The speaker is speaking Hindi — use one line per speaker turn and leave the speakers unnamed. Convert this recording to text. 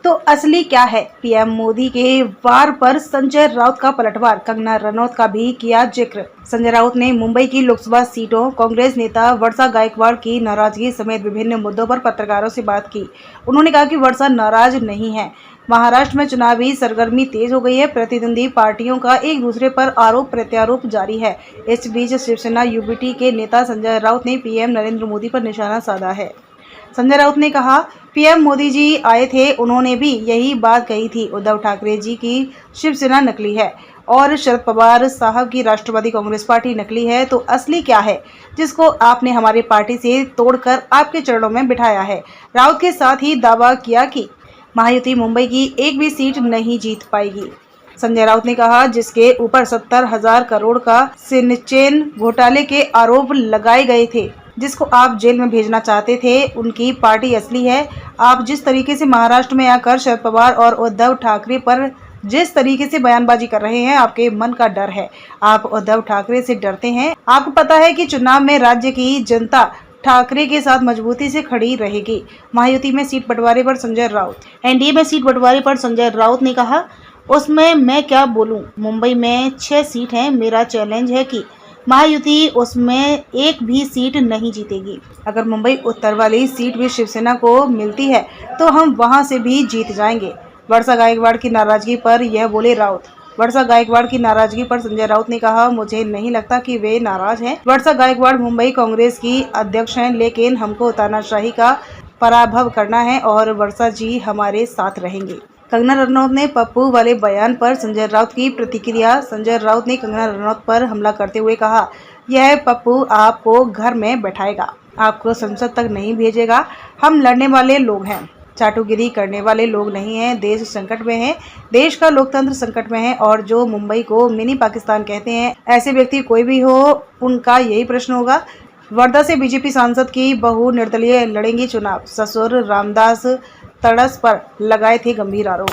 तो असली क्या है? पीएम मोदी के वार पर संजय राउत का पलटवार, कंगना रनौत का भी किया जिक्र। संजय राउत ने मुंबई की लोकसभा सीटों, कांग्रेस नेता वर्षा गायकवाड़ की नाराजगी समेत विभिन्न मुद्दों पर पत्रकारों से बात की। उन्होंने कहा कि वर्षा नाराज नहीं है। महाराष्ट्र में चुनावी सरगर्मी तेज हो गई है। प्रतिद्वंदी पार्टियों का एक दूसरे पर आरोप प्रत्यारोप जारी है। इस बीच शिवसेना यूबीटी के नेता संजय राउत ने पीएम नरेंद्र मोदी पर निशाना साधा है। संजय राउत ने कहा, पीएम मोदी जी आए थे, उन्होंने भी यही बात कही थी। उद्धव ठाकरे जी की शिवसेना नकली है और शरद पवार साहब की राष्ट्रवादी कांग्रेस पार्टी नकली है। तो असली क्या है जिसको आपने हमारी पार्टी से तोड़कर आपके चरणों में बिठाया है? राउत के साथ ही दावा किया कि महायुति मुंबई की एक भी सीट नहीं जीत पाएगी। संजय राउत ने कहा, जिसके ऊपर 70,000 करोड़ का सिंचन घोटाले के आरोप लगाए गए थे, जिसको आप जेल में भेजना चाहते थे, उनकी पार्टी असली है। आप जिस तरीके से महाराष्ट्र में आकर शरद पवार और उद्धव ठाकरे पर जिस तरीके से बयानबाजी कर रहे हैं, आपके मन का डर है। आप उद्धव ठाकरे से डरते हैं। आपको पता है कि चुनाव में राज्य की जनता ठाकरे के साथ मजबूती से खड़ी रहेगी। महायुति में सीट बंटवारे पर संजय राउत। एनडीए में सीट बंटवारे पर संजय राउत ने कहा, उसमें मैं क्या बोलूं? मुंबई में 6 सीट हैं। मेरा चैलेंज है कि महायुति उसमें एक भी सीट नहीं जीतेगी। अगर मुंबई उत्तर वाली सीट भी शिवसेना को मिलती है तो हम वहां से भी जीत जाएंगे। वर्षा गायकवाड़ की नाराजगी पर यह बोले राउत। वर्षा गायकवाड़ की नाराजगी पर संजय राउत ने कहा, मुझे नहीं लगता कि वे नाराज हैं। वर्षा गायकवाड़ मुंबई कांग्रेस की अध्यक्ष हैं, लेकिन हमको तानाशाही का पराभव करना है और वर्षा जी हमारे साथ रहेंगे। कंगना रनौत ने पप्पू वाले बयान पर संजय राउत की प्रतिक्रिया। संजय राउत ने कंगना रनौत पर हमला करते हुए कहा, यह पप्पू आपको घर में बैठाएगा, आपको संसद तक नहीं भेजेगा। हम लड़ने वाले लोग हैं, चाटुगिरी करने वाले लोग नहीं हैं। देश संकट में है, देश का लोकतंत्र संकट में है और जो मुंबई को मिनी पाकिस्तान कहते हैं, ऐसे व्यक्ति कोई भी हो, उनका यही प्रश्न होगा। वर्धा से बीजेपी सांसद की बहू निर्दलीय लड़ेंगी चुनाव। ससुर रामदास तड़स पर लगाए थे गंभीर आरोप।